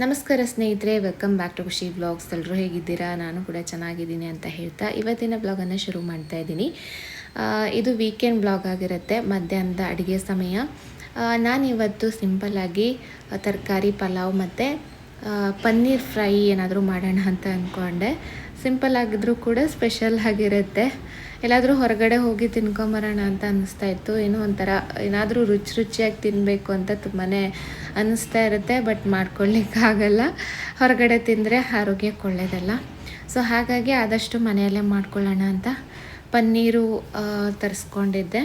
ನಮಸ್ಕಾರ ಸ್ನೇಹಿತರೆ, welcome back to ಖುಷಿ ಬ್ಲಾಗ್ಸ್. ಎಲ್ಲರೂ ಹೇಗಿದ್ದೀರಾ? ನಾನು ಕೂಡ ಚೆನ್ನಾಗಿದ್ದೀನಿ ಅಂತ ಹೇಳ್ತಾ ಇವತ್ತಿನ ಬ್ಲಾಗನ್ನು ಶುರು ಮಾಡ್ತಾ ಇದ್ದೀನಿ. ಇದು ವೀಕೆಂಡ್ ಬ್ಲಾಗ್ ಆಗಿರುತ್ತೆ, ಮಧ್ಯಾಹ್ನದ ಅಡುಗೆ ಸಮಯ. ನಾನಿವತ್ತು ಸಿಂಪಲ್ಲಾಗಿ ತರಕಾರಿ ಪಲಾವ್ ಮತ್ತು ಪನ್ನೀರ್ ಫ್ರೈ ಏನಾದರೂ ಮಾಡೋಣ ಅಂತ ಅಂದ್ಕೊಂಡೆ. ಸಿಂಪಲ್ ಆಗಿದ್ರೂ ಕೂಡ ಸ್ಪೆಷಲ್ ಆಗಿರುತ್ತೆ. ಎಲ್ಲಾದರೂ ಹೊರಗಡೆ ಹೋಗಿ ತಿನ್ಕೊಂಬರೋಣ ಅಂತ ಅನ್ನಿಸ್ತಾ ಇತ್ತು. ಏನೋ ಒಂಥರ ಏನಾದರೂ ರುಚಿಯಾಗಿ ತಿನ್ನಬೇಕು ಅಂತ ತುಂಬಾ ಅನ್ನಿಸ್ತಾ ಇರುತ್ತೆ. ಬಟ್ ಮಾಡ್ಕೊಳ್ಳಿಕ್ಕಾಗಲ್ಲ, ಹೊರಗಡೆ ತಿಂದರೆ ಆರೋಗ್ಯಕ್ಕೆ ಒಳ್ಳೆಯದಲ್ಲ. ಸೊ ಹಾಗಾಗಿ ಆದಷ್ಟು ಮನೆಯಲ್ಲೇ ಮಾಡ್ಕೊಳ್ಳೋಣ ಅಂತ ಪನ್ನೀರು ತರಿಸ್ಕೊಂಡಿದ್ದೆ.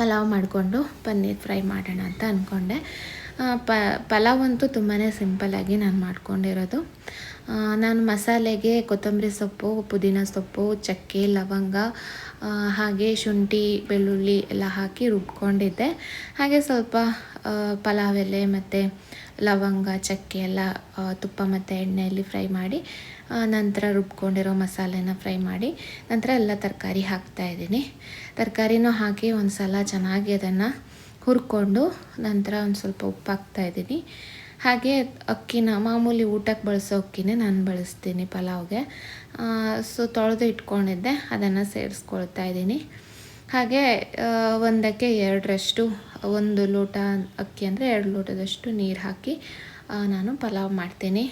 ಪಲಾವ್ ಮಾಡಿಕೊಂಡು ಪನ್ನೀರ್ ಫ್ರೈ ಮಾಡೋಣ ಅಂತ ಅಂದ್ಕೊಂಡೆ. ಪಲಾವ್ ಅಂತೂ ತುಂಬಾ ಸಿಂಪಲ್ಲಾಗಿ ನಾನು ಮಾಡ್ಕೊಂಡಿರೋದು. ನಾನು ಮಸಾಲೆಗೆ ಕೊತ್ತಂಬರಿ ಸೊಪ್ಪು, ಪುದೀನ ಸೊಪ್ಪು, ಚಕ್ಕೆ, ಲವಂಗ, ಹಾಗೆ ಶುಂಠಿ, ಬೆಳ್ಳುಳ್ಳಿ ಎಲ್ಲ ಹಾಕಿ ರುಬ್ಕೊಂಡಿದ್ದೆ. ಹಾಗೆ ಸ್ವಲ್ಪ ಪಲಾವ್ ಎಲೆ ಮತ್ತು ಲವಂಗ, ಚಕ್ಕೆ ಎಲ್ಲ ತುಪ್ಪ ಮತ್ತು ಎಣ್ಣೆಯಲ್ಲಿ ಫ್ರೈ ಮಾಡಿ ನಂತರ ರುಬ್ಕೊಂಡಿರೋ ಮಸಾಲೆನ ಫ್ರೈ ಮಾಡಿ ನಂತರ ಎಲ್ಲ ತರಕಾರಿ ಹಾಕ್ತಾಯಿದ್ದೀನಿ. ತರಕಾರಿನೂ ಹಾಕಿ ಒಂದು ಸಲ ಚೆನ್ನಾಗಿ ಅದನ್ನು ಹುರ್ಕೊಂಡು ನಂತರ ಒಂದು ಸ್ವಲ್ಪ ಉಪ್ಪು ಹಾಕ್ತಾಯಿದ್ದೀನಿ. ಹಾಗೆ ಅಕ್ಕಿನ ಮಾಮೂಲಿ ಊಟಕ್ಕೆ ಬಳಸೋ ಅಕ್ಕಿನೇ ನಾನು ಬಳಸ್ತೀನಿ ಪಲಾವ್ಗೆ. ಸೊ ತೊಳೆದು ಇಟ್ಕೊಂಡಿದ್ದೆ, ಅದನ್ನು ಸೇರಿಸ್ಕೊಳ್ತಾ ಇದ್ದೀನಿ. ಹಾಗೆ ಒಂದಕ್ಕೆ 2ರಷ್ಟು, 1 ಲೋಟ ಅಕ್ಕಿ ಅಂದರೆ 2 ಲೋಟದಷ್ಟು ನೀರು ಹಾಕಿ ನಾನು ಪಲಾವ್ ಮಾಡ್ತೀನಿ.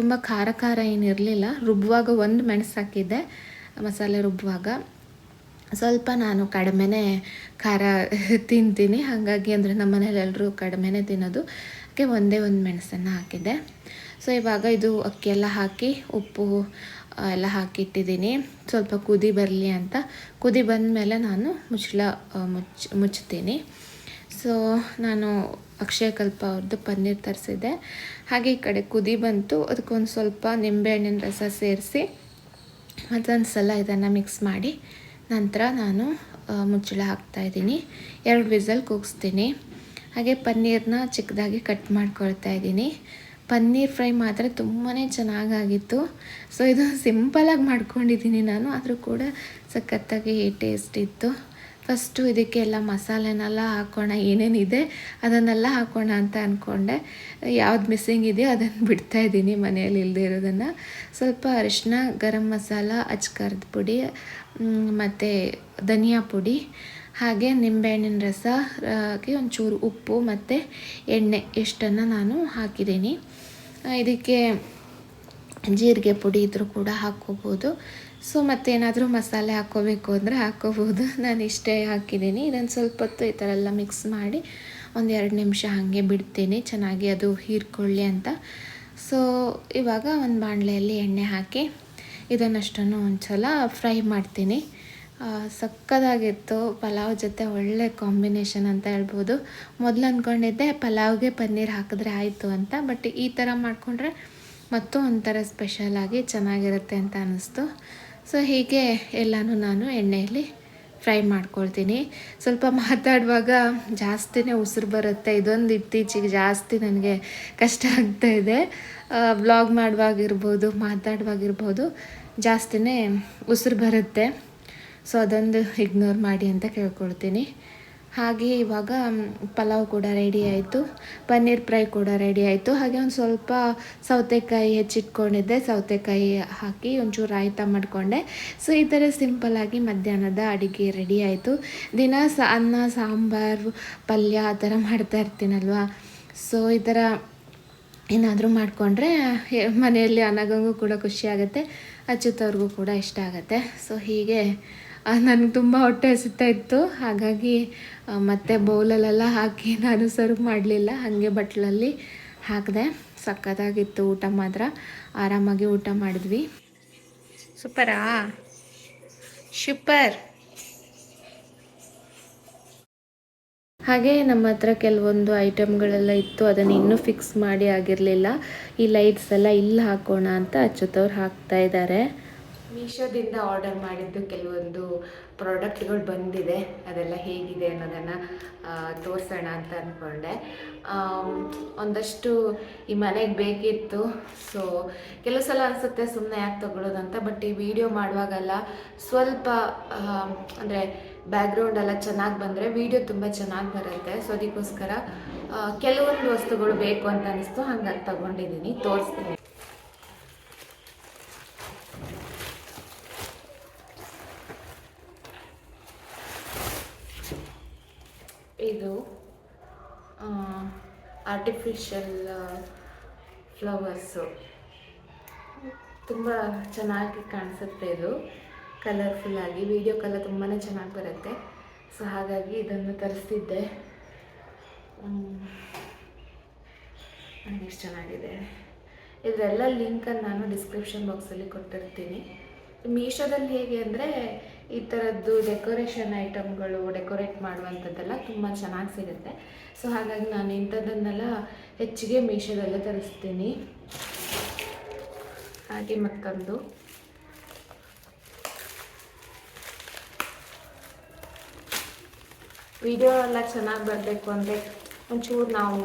ತುಂಬ ಖಾರ ಏನಿರಲಿಲ್ಲ. ರುಬ್ಬುವಾಗ 1 ಮೆಣಸು ಹಾಕಿದ್ದೆ, ಮಸಾಲೆ ರುಬ್ಬುವಾಗ. ಸ್ವಲ್ಪ ನಾನು ಕಡಿಮೆನೇ ಖಾರ ತಿಂತೀನಿ, ಹಾಗಾಗಿ ಅಂದರೆ ನಮ್ಮ ಮನೇಲಿ ಎಲ್ಲರೂ ಕಡಿಮೆನೇ ತಿನ್ನೋದು. ಅದಕ್ಕೆ ಒಂದೇ 1 ಮೆಣಸನ್ನು ಹಾಕಿದ್ದೆ. ಸೊ ಇವಾಗ ಇದು ಅಕ್ಕಿ ಎಲ್ಲ ಹಾಕಿ ಉಪ್ಪು ಎಲ್ಲ ಹಾಕಿಟ್ಟಿದ್ದೀನಿ, ಸ್ವಲ್ಪ ಕುದಿ ಬರಲಿ ಅಂತ. ಕುದಿ ಬಂದಮೇಲೆ ನಾನು ಮುಚ್ತೀನಿ. ಸೊ ನಾನು ಅಕ್ಷಯಕಲ್ಪ ಅವ್ರದ್ದು ಪನ್ನೀರ್ ತರಿಸಿದ್ದೆ. ಹಾಗೆ ಈ ಕಡೆ ಕುದಿ ಬಂತು, ಅದಕ್ಕೊಂದು ಸ್ವಲ್ಪ ನಿಂಬೆಹಣ್ಣಿನ ರಸ ಸೇರಿಸಿ ಮತ್ತೊಂದು ಸಲ ಇದನ್ನು ಮಿಕ್ಸ್ ಮಾಡಿ ನಂತರ ನಾನು ಮುಚ್ಚಳ ಹಾಕ್ತಾಯಿದ್ದೀನಿ. 2 ವಿಸಲ್ ಕೂಗಿಸ್ತೀನಿ. ಹಾಗೆ ಪನ್ನೀರನ್ನ ಚಿಕ್ಕದಾಗಿ ಕಟ್ ಮಾಡ್ಕೊಳ್ತಾ ಇದ್ದೀನಿ. ಪನ್ನೀರ್ ಫ್ರೈ ಮಾತ್ರ ತುಂಬಾ ಚೆನ್ನಾಗಾಗಿತ್ತು. ಸೊ ಇದು ಸಿಂಪಲಾಗಿ ಮಾಡ್ಕೊಂಡಿದ್ದೀನಿ ನಾನು, ಆದರೂ ಕೂಡ ಸಖತ್ತಾಗಿ ಟೇಸ್ಟ್ ಇತ್ತು. ಫಸ್ಟು ಇದಕ್ಕೆ ಎಲ್ಲ ಮಸಾಲೆನೆಲ್ಲ ಹಾಕೋಣ, ಏನೇನಿದೆ ಅದನ್ನೆಲ್ಲ ಹಾಕೋಣ ಅಂತ ಅಂದ್ಕೊಂಡೆ. ಯಾವ್ದು ಮಿಸ್ಸಿಂಗ್ ಇದೆಯೋ ಅದನ್ನು ಬಿಡ್ತಾಯಿದ್ದೀನಿ, ಮನೆಯಲ್ಲಿ ಇಲ್ಲದೆ ಇರೋದನ್ನು. ಸ್ವಲ್ಪ ಅರಿಶಿನ, ಗರಂ ಮಸಾಲ, ಅಚ್ಕಾರದ ಪುಡಿ ಮತ್ತು ಧನಿಯಾ ಪುಡಿ, ಹಾಗೆ ನಿಂಬೆಹಣ್ಣಿನ ರಸ ಹಾಕಿ ಒಂಚೂರು ಉಪ್ಪು ಮತ್ತು ಎಣ್ಣೆ ಇಷ್ಟನ್ನು ನಾನು ಹಾಕಿದ್ದೀನಿ. ಇದಕ್ಕೆ ಜೀರಿಗೆ ಪುಡಿ ಇದ್ದರೂ ಕೂಡ ಹಾಕ್ಕೋಬೋದು. ಸೊ ಮತ್ತೇನಾದರೂ ಮಸಾಲೆ ಹಾಕ್ಕೋಬೇಕು ಅಂದರೆ ಹಾಕ್ಕೋಬೋದು. ನಾನು ಇಷ್ಟೇ ಹಾಕಿದ್ದೀನಿ. ಇದನ್ನು ಸ್ವಲ್ಪ ಹೊತ್ತು ಈ ಥರ ಎಲ್ಲ ಮಿಕ್ಸ್ ಮಾಡಿ ಒಂದು 2 ನಿಮಿಷ ಹಾಗೆ ಬಿಡ್ತೀನಿ, ಚೆನ್ನಾಗಿ ಅದು ಹೀರ್ಕೊಳ್ಳಿ ಅಂತ. ಸೊ ಇವಾಗ ಒಂದು ಬಾಣಲೆಯಲ್ಲಿ ಎಣ್ಣೆ ಹಾಕಿ ಇದನ್ನಷ್ಟನ್ನು ಒಂದು ಸಲ ಫ್ರೈ ಮಾಡ್ತೀನಿ. ಸಕ್ಕತ್ತಾಗಿತ್ತು. ಪಲಾವ್ ಜೊತೆ ಒಳ್ಳೆ ಕಾಂಬಿನೇಷನ್ ಅಂತ ಹೇಳ್ಬೋದು. ಮೊದಲು ಅಂದ್ಕೊಂಡಿದ್ದೆ ಪಲಾವ್ಗೆ ಪನ್ನೀರ್ ಹಾಕಿದ್ರೆ ಆಯಿತು ಅಂತ, ಬಟ್ ಈ ಥರ ಮಾಡಿಕೊಂಡ್ರೆ ಮತ್ತೂ ಒಂಥರ ಸ್ಪೆಷಲಾಗಿ ಚೆನ್ನಾಗಿರುತ್ತೆ ಅಂತ ಅನ್ನಿಸ್ತು. ಸೊ ಹೀಗೆ ಎಲ್ಲನೂ ನಾನು ಎಣ್ಣೆಯಲ್ಲಿ ಫ್ರೈ ಮಾಡ್ಕೊಳ್ತೀನಿ. ಸ್ವಲ್ಪ ಮಾತಾಡುವಾಗ ಜಾಸ್ತಿನೇ ಉಸಿರು ಬರುತ್ತೆ. ಇದೊಂದು ಇತ್ತೀಚೆಗೆ ಜಾಸ್ತಿ ನನಗೆ ಕಷ್ಟ ಆಗ್ತಾಯಿದೆ. ವ್ಲಾಗ್ ಮಾಡುವಾಗಿರ್ಬೋದು, ಮಾತಾಡುವಾಗಿರ್ಬೋದು ಜಾಸ್ತಿನೇ ಉಸಿರು ಬರುತ್ತೆ. ಸೊ ಅದೊಂದು ಇಗ್ನೋರ್ ಮಾಡಿ ಅಂತ ಕೇಳ್ಕೊಳ್ತೀನಿ. ಹಾಗೆ ಇವಾಗ ಪಲಾವ್ ಕೂಡ ರೆಡಿ ಆಯಿತು, ಪನ್ನೀರ್ ಫ್ರೈ ಕೂಡ ರೆಡಿ ಆಯಿತು. ಹಾಗೆ ಒಂದು ಸ್ವಲ್ಪ ಸೌತೆಕಾಯಿ ಹೆಚ್ಚಿಟ್ಕೊಂಡಿದ್ದೆ, ಸೌತೆಕಾಯಿ ಹಾಕಿ ಒಂಚೂರು ರಾಯ್ತ ಮಾಡಿಕೊಂಡೆ. ಸೊ ಈ ಥರ ಸಿಂಪಲ್ಲಾಗಿ ಮಧ್ಯಾಹ್ನದ ಅಡುಗೆ ರೆಡಿ ಆಯಿತು. ದಿನ ಅನ್ನ, ಸಾಂಬಾರು, ಪಲ್ಯ ಆ ಥರ ಮಾಡ್ತಾ ಇರ್ತೀನಲ್ವ. ಸೊ ಈ ಥರ ಏನಾದರೂ ಮಾಡಿಕೊಂಡ್ರೆ ಮನೆಯಲ್ಲಿ ಅನಗಂಗೂ ಕೂಡ ಖುಷಿ ಆಗುತ್ತೆ, ಅಚ್ಚುತ್ತವ್ರಿಗೂ ಕೂಡ ಇಷ್ಟ ಆಗುತ್ತೆ. ಸೊ ಹೀಗೆ ನನಗೆ ತುಂಬ ಹೊಟ್ಟೆ ಹಸಿತಾ ಇತ್ತು, ಹಾಗಾಗಿ ಮತ್ತೆ ಬೌಲಲ್ಲೆಲ್ಲ ಹಾಕಿ ನಾನು ಸರ್ವ್ ಮಾಡಲಿಲ್ಲ, ಹಾಗೆ ಬಟ್ಲಲ್ಲಿ ಹಾಕಿದೆ. ಸಕ್ಕತ್ತಾಗಿತ್ತು ಊಟ ಮಾತ್ರ, ಆರಾಮಾಗಿ ಊಟ ಮಾಡಿದ್ವಿ. ಸೂಪರಾ? ಸೂಪರ್. ಹಾಗೆ ನಮ್ಮ ಹತ್ರ ಕೆಲವೊಂದು ಐಟಮ್ಗಳೆಲ್ಲ ಇತ್ತು, ಅದನ್ನು ಇನ್ನೂ ಫಿಕ್ಸ್ ಮಾಡಿ ಆಗಿರಲಿಲ್ಲ. ಈ ಲೈಟ್ಸ್ ಎಲ್ಲ ಇಲ್ಲಿ ಹಾಕೋಣ ಅಂತ ಅಚ್ಚುತ್ತವ್ರು ಹಾಕ್ತಾ ಇದ್ದಾರೆ. ಮೀಶೋದಿಂದ ಆರ್ಡರ್ ಮಾಡಿದ್ದು ಕೆಲವೊಂದು ಪ್ರಾಡಕ್ಟ್ಗಳು ಬಂದಿದೆ, ಅದೆಲ್ಲ ಹೇಗಿದೆ ಅನ್ನೋದನ್ನು ತೋರಿಸೋಣ ಅಂತ ಅಂದ್ಕೊಂಡೆ. ಒಂದಷ್ಟು ಈ ಮನೆಗೆ ಬೇಕಿತ್ತು. ಸೊ ಕೆಲವು ಸಲ ಅನಿಸುತ್ತೆ ಸುಮ್ಮನೆ ಯಾಕೆ ತೊಗೊಳ್ಳೋದು ಅಂತ. ಬಟ್ ಈ ವಿಡಿಯೋ ಮಾಡುವಾಗೆಲ್ಲ ಸ್ವಲ್ಪ ಅಂದರೆ ಬ್ಯಾಕ್ಗ್ರೌಂಡ್ ಎಲ್ಲ ಚೆನ್ನಾಗಿ ಬಂದರೆ ವಿಡಿಯೋ ತುಂಬ ಚೆನ್ನಾಗಿ ಬರುತ್ತೆ. ಸೊ ಅದಕ್ಕೋಸ್ಕರ ಕೆಲವೊಂದು ವಸ್ತುಗಳು ಬೇಕು ಅಂತ ಅನಿಸ್ತು, ಹಂಗಾಗಿ ತಗೊಂಡಿದ್ದೀನಿ, ತೋರಿಸ್ತೀನಿ. ಇದು ಆರ್ಟಿಫಿಷಿಯಲ್ ಫ್ಲವರ್ಸು, ತುಂಬ ಚೆನ್ನಾಗಿ ಕಾಣಿಸುತ್ತೆ. ಇದು ಕಲರ್ಫುಲ್ಲಾಗಿ ವಿಡಿಯೋಕ್ಕೆಲ್ಲ ತುಂಬಾ ಚೆನ್ನಾಗಿ ಬರುತ್ತೆ. ಸೊ ಹಾಗಾಗಿ ಇದನ್ನು ತರಿಸ್ತಿದ್ದೆ. ಎಷ್ಟು ಚೆನ್ನಾಗಿದೆ. ಇದರೆಲ್ಲ ಲಿಂಕನ್ನು ನಾನು ಡಿಸ್ಕ್ರಿಪ್ಷನ್ ಬಾಕ್ಸಲ್ಲಿ ಕೊಟ್ಟಿರ್ತೀನಿ. ಮೀಶೋದಲ್ಲಿ ಹೇಗೆ ಅಂದರೆ ಈ ಥರದ್ದು ಡೆಕೋರೇಷನ್ ಐಟಮ್ಗಳು, ಡೆಕೋರೇಟ್ ಮಾಡುವಂಥದ್ದೆಲ್ಲ ತುಂಬ ಚೆನ್ನಾಗಿ ಸಿಗುತ್ತೆ. ಸೊ ಹಾಗಾಗಿ ನಾನು ಇಂಥದ್ದನ್ನೆಲ್ಲ ಹೆಚ್ಚಿಗೆ ಮೀಶೋದಲ್ಲೇ ತರಿಸ್ತೀನಿ. ಹಾಗೆ ಮತ್ತೊಂದು ವಿಡಿಯೋ ಎಲ್ಲ ಚೆನ್ನಾಗಿ ಬರಬೇಕು ಅಂದರೆ ಒಂಚೂರು ನಾವು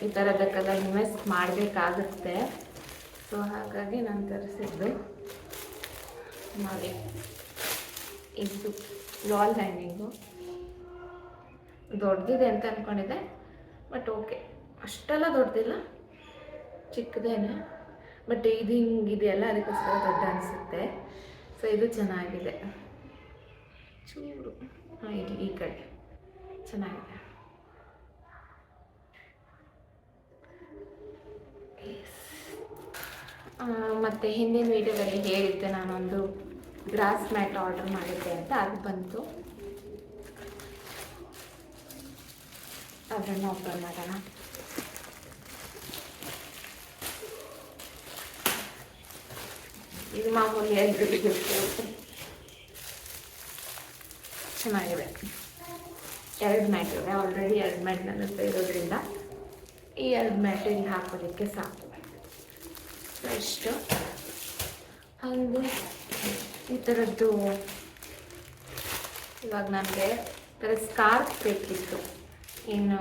ಈ ಥರದಕ್ಕೆಲ್ಲ ಇನ್ವೆಸ್ಟ್ ಮಾಡಬೇಕಾಗುತ್ತೆ. ಸೊ ಹಾಗಾಗಿ ನಾನು ತರಿಸಿದ್ದು ನೋಡಿ, ಇದು ವಾಲ್ ಹ್ಯಾಂಗಿಂಗು. ದೊಡ್ಡದಿದೆ ಅಂತ ಅಂದ್ಕೊಂಡಿದ್ದೆ, ಬಟ್ ಓಕೆ, ಅಷ್ಟೆಲ್ಲ ದೊಡ್ಡದಿಲ್ಲ, ಚಿಕ್ಕದೇನೆ. ಬಟ್ ಇದು ಹಿಂಗಿದೆಯಲ್ಲ, ಅದಕ್ಕೋಸ್ಕರ ದೊಡ್ಡ ಅನಿಸುತ್ತೆ. ಸೊ ಇದು ಚೆನ್ನಾಗಿದೆ, ಚೂರು ಇಲ್ಲಿ ಈ ಕಡೆ ಚೆನ್ನಾಗಿದೆ. ಮತ್ತು ಹಿಂದಿನ ವೀಡಿಯೋದಲ್ಲಿ ಹೇಳಿದ್ದೆ ನಾನೊಂದು ಗ್ರಾಸ್ ಮ್ಯಾಟ್ ಆರ್ಡರ್ ಮಾಡಿದ್ದೆ ಅಂತ, ಅದು ಬಂತು. ಅದನ್ನು ಓಪನ್ ಮಾಡೋಣ. ಇದು ಮಾಮೂಲಿ ಎಲ್ರಿಗೂ ಚೆನ್ನಾಗಿದೆ. 2 ಮ್ಯಾಟ್ ಇದೆ, ಆಲ್ರೆಡಿ 2 ಮ್ಯಾಟ್ ನನ್ನ ಹತ್ರ ಇರೋದ್ರಿಂದ ಈ 2 ಮ್ಯಾಟ್ ಇಲ್ಲಿ ಹಾಕೋದಕ್ಕೆ ಸಾಕು. ಇಷ್ಟು. ಹಾಗೆ ಈ ಥರದ್ದು ಇವಾಗ ನನಗೆ ಥರ ಸ್ಕಾರ್ಫ್ ಬೇಕಿತ್ತು, ಇನ್ನು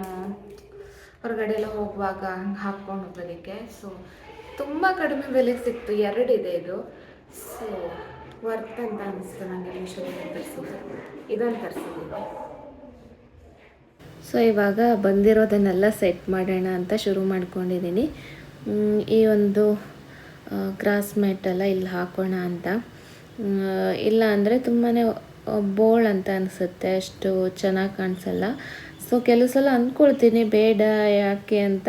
ಹೊರಗಡೆ ಎಲ್ಲ ಹೋಗುವಾಗ ಹಂಗೆ ಹಾಕ್ಕೊಂಡು ಹೋಗೋದಕ್ಕೆ. ಸೊ ತುಂಬ ಕಡಿಮೆ ಬೆಲೆಗೆ ಸಿಕ್ತು, 2 ಇದೆ ಇದು. ಸೊ ವರ್ತ್ ಅಂತ ಅನಿಸ್ತು ನನಗೆ ಮೀಶೋದಲ್ಲಿ ತರಿಸಿದ್ದು. ಇದನ್ನು ತರಿಸಿದ್ದು. ಸೊ ಇವಾಗ ಬಂದಿರೋದನ್ನೆಲ್ಲ ಸೆಟ್ ಮಾಡೋಣ ಅಂತ ಶುರು ಮಾಡ್ಕೊಂಡಿದ್ದೀನಿ. ಈ ಒಂದು ಗ್ರಾಸ್ ಮ್ಯಾಟೆಲ್ಲ ಇಲ್ಲಿ ಹಾಕೋಣ ಅಂತ. ಇಲ್ಲ ಅಂದರೆ ತುಂಬಾ ಬೋಳ್ ಅಂತ ಅನಿಸುತ್ತೆ, ಅಷ್ಟು ಚೆನ್ನಾಗಿ ಕಾಣಿಸಲ್ಲ. ಸೊ ಕೆಲವು ಸಲ ಅಂದ್ಕೊಳ್ತೀನಿ ಬೇಡ ಯಾಕೆ ಅಂತ,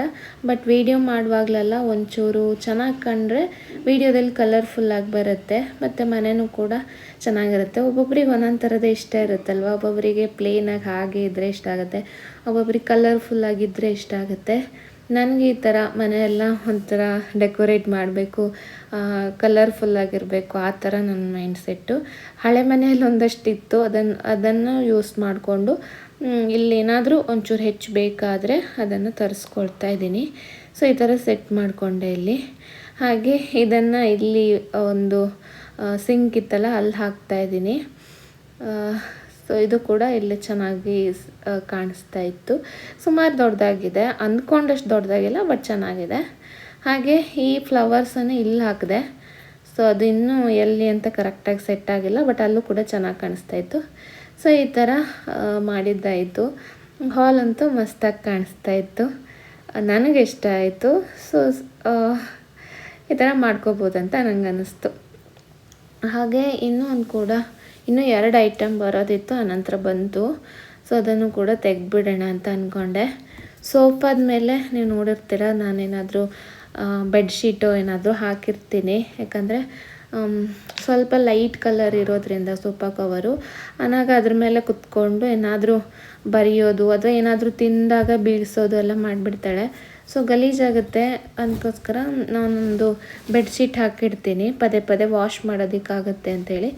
ಬಟ್ ವೀಡಿಯೋ ಮಾಡುವಾಗಲೆಲ್ಲ ಒಂಚೂರು ಚೆನ್ನಾಗಿ ಕಂಡ್ರೆ ವೀಡಿಯೋದಲ್ಲಿ ಕಲರ್ಫುಲ್ಲಾಗಿ ಬರುತ್ತೆ, ಮತ್ತು ಮನೆಯೂ ಕೂಡ ಚೆನ್ನಾಗಿರುತ್ತೆ. ಒಬ್ಬೊಬ್ರಿಗೆ ಒಂದೊಂದು ಥರದೇ ಇಷ್ಟ ಇರುತ್ತಲ್ವ. ಒಬ್ಬೊಬ್ಬರಿಗೆ ಪ್ಲೇನಾಗಿ ಹಾಗೆ ಇದ್ದರೆ ಇಷ್ಟ ಆಗುತ್ತೆ, ಒಬ್ಬೊಬ್ರಿಗೆ ಕಲರ್ಫುಲ್ಲಾಗಿದ್ದರೆ ಇಷ್ಟ ಆಗುತ್ತೆ. ನನಗೆ ಈ ಥರ ಮನೆಯೆಲ್ಲ ಒಂಥರ ಡೆಕೋರೇಟ್ ಮಾಡಬೇಕು, ಕಲರ್ಫುಲ್ಲಾಗಿರಬೇಕು, ಆ ಥರ ನನ್ನ ಮೈಂಡ್ ಸೆಟ್ಟು. ಹಳೆ ಮನೆಯಲ್ಲಿ ಒಂದಷ್ಟು ಇತ್ತು, ಅದನ್ನು ಯೂಸ್ ಮಾಡಿಕೊಂಡು ಇಲ್ಲೇನಾದರೂ ಒಂಚೂರು ಹೆಚ್ಚು ಬೇಕಾದರೆ ಅದನ್ನು ತರಿಸ್ಕೊಳ್ತಾ ಇದ್ದೀನಿ. ಸೊ ಈ ಥರ ಸೆಟ್ ಮಾಡಿಕೊಂಡೆ ಇಲ್ಲಿ. ಹಾಗೆ ಇದನ್ನು ಇಲ್ಲಿ ಒಂದು ಸಿಂಕ್ ಇತ್ತಲ್ಲ, ಅಲ್ಲಿ ಹಾಕ್ತಾಯಿದ್ದೀನಿ. ಸೊ ಇದು ಕೂಡ ಇಲ್ಲಿ ಚೆನ್ನಾಗಿ ಕಾಣಿಸ್ತಾ ಇತ್ತು. ಸುಮಾರು ದೊಡ್ಡದಾಗಿದೆ, ಅಂದ್ಕೊಂಡಷ್ಟು ದೊಡ್ಡದಾಗಿಲ್ಲ, ಬಟ್ ಚೆನ್ನಾಗಿದೆ. ಹಾಗೆ ಈ ಫ್ಲವರ್ಸನ್ನು ಇಲ್ಲಿ ಹಾಕಿದೆ. ಸೊ ಅದು ಇನ್ನೂ ಎಲ್ಲಿ ಅಂತ ಕರೆಕ್ಟಾಗಿ ಸೆಟ್ ಆಗಿಲ್ಲ, ಬಟ್ ಅಲ್ಲೂ ಕೂಡ ಚೆನ್ನಾಗಿ ಕಾಣಿಸ್ತಾ ಇತ್ತು. ಸೊ ಈ ಥರ ಮಾಡಿದ್ದಾಯಿತು. ಹಾಲ್ ಅಂತೂ ಮಸ್ತಾಗಿ ಕಾಣಿಸ್ತಾ ಇತ್ತು, ನನಗೆ ಇಷ್ಟ ಆಯಿತು. ಸೊ ಈ ಥರ ಮಾಡ್ಕೋಬೋದಂತ ನನಗೆ ಅನ್ನಿಸ್ತು. ಹಾಗೆ ಇನ್ನೂ 2 ಐಟಮ್ ಬರೋದಿತ್ತು, ಆನಂತರ ಬಂತು. ಸೊ ಅದನ್ನು ಕೂಡ ತೆಗೆದ್ಬಿಡೋಣ ಅಂತ ಅಂದ್ಕೊಂಡೆ. ಸೋಫಾದ ಮೇಲೆ ನೀವು ನೋಡಿರ್ತೀರ, ನಾನೇನಾದರೂ ಬೆಡ್ಶೀಟು ಏನಾದರೂ ಹಾಕಿರ್ತೀನಿ, ಯಾಕಂದರೆ ಸ್ವಲ್ಪ ಲೈಟ್ ಕಲರ್ ಇರೋದ್ರಿಂದ ಸೋಫಾ ಕವರು. ಆನಾಗ ಅದ್ರ ಮೇಲೆ ಕುತ್ಕೊಂಡು ಏನಾದರೂ ಬರೆಯೋದು ಅಥವಾ ಏನಾದರೂ ತಿಂದಾಗ ಬೀಳಿಸೋದು ಎಲ್ಲ ಮಾಡಿಬಿಡ್ತಾಳೆ. ಸೊ ಗಲೀಜಾಗುತ್ತೆ, ಅದಕ್ಕೋಸ್ಕರ ನಾನೊಂದು ಬೆಡ್ಶೀಟ್ ಹಾಕಿಡ್ತೀನಿ, ಪದೇ ಪದೇ ವಾಶ್ ಮಾಡೋದಕ್ಕಾಗತ್ತೆ ಅಂಥೇಳಿ.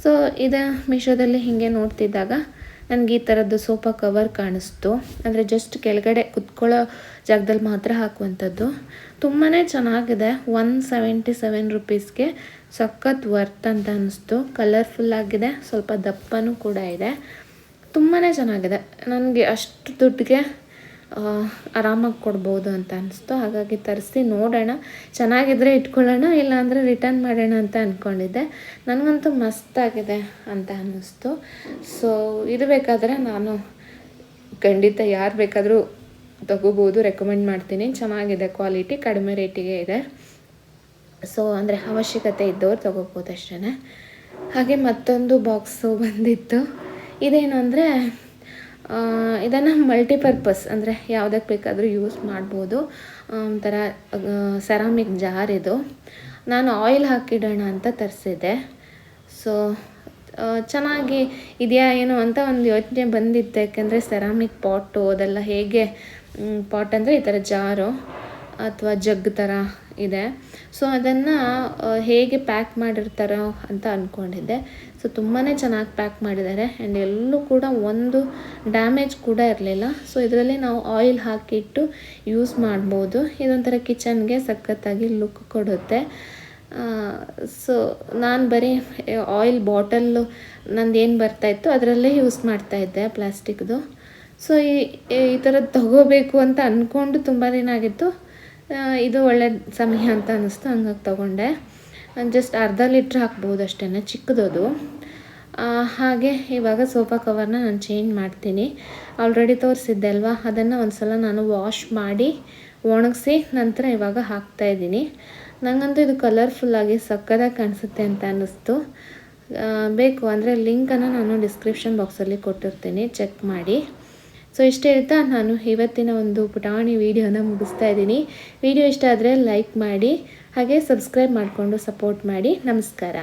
ಸೊ ಇದು ಮೀಶೋದಲ್ಲಿ ಹೀಗೆ ನೋಡ್ತಿದ್ದಾಗ ನನಗೆ ಈ ಥರದ್ದು ಸೋಫಾ ಕವರ್ ಕಾಣಿಸ್ತು. ಅಂದರೆ ಜಸ್ಟ್ ಕೆಳಗಡೆ ಕುತ್ಕೊಳ್ಳೋ ಜಾಗದಲ್ಲಿ ಮಾತ್ರ ಹಾಕುವಂಥದ್ದು. ತುಂಬಾ ಚೆನ್ನಾಗಿದೆ. 177 ರುಪೀಸ್ಗೆ ಸಖತ್ ವರ್ತ್ ಅಂತ ಅನ್ನಿಸ್ತು. ಕಲರ್ಫುಲ್ ಆಗಿದೆ, ಸ್ವಲ್ಪ ದಪ್ಪನೂ ಕೂಡ ಇದೆ. ತುಂಬಾ ಚೆನ್ನಾಗಿದೆ. ನನಗೆ ಅಷ್ಟು ದುಡ್ಡಿಗೆ ಆರಾಮಾಗಿ ಕೊಡ್ಬೋದು ಅಂತ ಅನಿಸ್ತು. ಹಾಗಾಗಿ ತರಿಸಿ ನೋಡೋಣ, ಚೆನ್ನಾಗಿದ್ದರೆ ಇಟ್ಕೊಳ್ಳೋಣ, ಇಲ್ಲಾಂದರೆ ರಿಟರ್ನ್ ಮಾಡೋಣ ಅಂತ ಅಂದ್ಕೊಂಡಿದ್ದೆ. ನನಗಂತೂ ಮಸ್ತಾಗಿದೆ ಅಂತ ಅನ್ನಿಸ್ತು. ಸೊ ಇದು ಬೇಕಾದರೆ ನಾನು ಖಂಡಿತ ಯಾರು ಬೇಕಾದರೂ ತಗೋಬೋದು, ರೆಕಮೆಂಡ್ ಮಾಡ್ತೀನಿ. ಚೆನ್ನಾಗಿದೆ, ಕ್ವಾಲಿಟಿ ಕಡಿಮೆ ರೇಟಿಗೆ ಇದೆ. ಸೊ ಅಂದರೆ ಅವಶ್ಯಕತೆ ಇದ್ದವ್ರು ತೊಗೋಬೋದು ಅಷ್ಟೇ. ಹಾಗೆ ಮತ್ತೊಂದು ಬಾಕ್ಸು ಬಂದಿತ್ತು. ಇದೇನು ಅಂದರೆ ಇದನ್ನು ಮಲ್ಟಿಪರ್ಪಸ್ ಅಂದರೆ ಯಾವುದಕ್ಕೆ ಬೇಕಾದರೂ ಯೂಸ್ ಮಾಡ್ಬೋದು. ಒಂಥರ ಸೆರಾಮಿಕ್ ಜಾರ್ ಇದು. ನಾನು ಆಯಿಲ್ ಹಾಕಿಡೋಣ ಅಂತ ತರಿಸಿದ್ದೆ. ಸೊ ಚೆನ್ನಾಗಿ ಇದೆಯಾ ಏನೋ ಅಂತ ಒಂದು ಯೋಚನೆ ಬಂದಿತ್ತು. ಯಾಕೆಂದರೆ ಸೆರಾಮಿಕ್ ಪಾಟು ಅದೆಲ್ಲ ಹೇಗೆ, ಪಾಟ್ ಅಂದರೆ ಈ ಥರ ಜಾರು ಅಥವಾ ಜಗ್ ಥರ ಇದೆ. ಸೊ ಅದನ್ನು ಹೇಗೆ ಪ್ಯಾಕ್ ಮಾಡಿರ್ತಾರೋ ಅಂತ ಅಂದ್ಕೊಂಡಿದ್ದೆ. ಸೊ ತುಂಬಾ ಚೆನ್ನಾಗಿ ಪ್ಯಾಕ್ ಮಾಡಿದ್ದಾರೆ. ಆ್ಯಂಡ್ ಎಲ್ಲೂ ಕೂಡ ಒಂದು ಡ್ಯಾಮೇಜ್ ಕೂಡ ಇರಲಿಲ್ಲ. ಸೊ ಇದರಲ್ಲಿ ನಾವು ಆಯಿಲ್ ಹಾಕಿಟ್ಟು ಯೂಸ್ ಮಾಡ್ಬೋದು. ಇದೊಂಥರ ಕಿಚನ್ಗೆ ಸಖತ್ತಾಗಿ ಲುಕ್ ಕೊಡುತ್ತೆ. ಸೊ ನಾನು ಬರೀ ಆಯಿಲ್ ಬಾಟಲ್ಲು ನಂದು ಏನು ಬರ್ತಾಯಿತ್ತು ಅದರಲ್ಲೇ ಯೂಸ್ ಮಾಡ್ತಾಯಿದ್ದೆ, ಪ್ಲಾಸ್ಟಿಕ್ದು. ಸೊ ಈ ಥರದ್ದು ತಗೋಬೇಕು ಅಂತ ಅಂದ್ಕೊಂಡು ತುಂಬ ದಿನ ಆಗಿತ್ತು. ಇದು ಒಳ್ಳೆ ಸಮಯ ಅಂತ ಅನ್ನಿಸ್ತು, ಹಂಗಾಗಿ ತೊಗೊಂಡೆ. ಜಸ್ಟ್ ಅರ್ಧ ಲೀಟ್ರ್ ಹಾಕ್ಬೋದು ಅಷ್ಟೇ, ಚಿಕ್ಕದದು. ಹಾಗೆ ಇವಾಗ ಸೋಫಾ ಕವರ್ನ ನಾನು ಚೇಂಜ್ ಮಾಡ್ತೀನಿ. ಆಲ್ರೆಡಿ ತೋರಿಸಿದ್ದೆ ಅಲ್ವಾ, ಅದನ್ನು ಒಂದು ಸಲ ನಾನು ವಾಶ್ ಮಾಡಿ ಒಣಗಿಸಿ ನಂತರ ಇವಾಗ ಹಾಕ್ತಾಯಿದ್ದೀನಿ. ನನಗಂತೂ ಇದು ಕಲರ್ಫುಲ್ಲಾಗಿ ಸಕ್ಕತ್ತಾಗಿ ಕಾಣಿಸುತ್ತೆ ಅಂತ ಅನ್ನಿಸ್ತು. ಬೇಕು ಅಂದರೆ ಲಿಂಕನ್ನು ನಾನು ಡಿಸ್ಕ್ರಿಪ್ಷನ್ ಬಾಕ್ಸಲ್ಲಿ ಕೊಟ್ಟಿರ್ತೀನಿ, ಚೆಕ್ ಮಾಡಿ. ಸೊ ಇಷ್ಟು ಹೇಳ್ತಾ ನಾನು ಇವತ್ತಿನ ಒಂದು ಪುಟಾಣಿ ವಿಡಿಯೋನ ಮುಗಿಸ್ತಾ ಇದ್ದೀನಿ. ವಿಡಿಯೋ ಇಷ್ಟ ಆದರೆ ಲೈಕ್ ಮಾಡಿ, ಹಾಗೆ ಸಬ್ಸ್ಕ್ರೈಬ್ ಮಾಡಿಕೊಂಡು ಸಪೋರ್ಟ್ ಮಾಡಿ. ನಮಸ್ಕಾರ.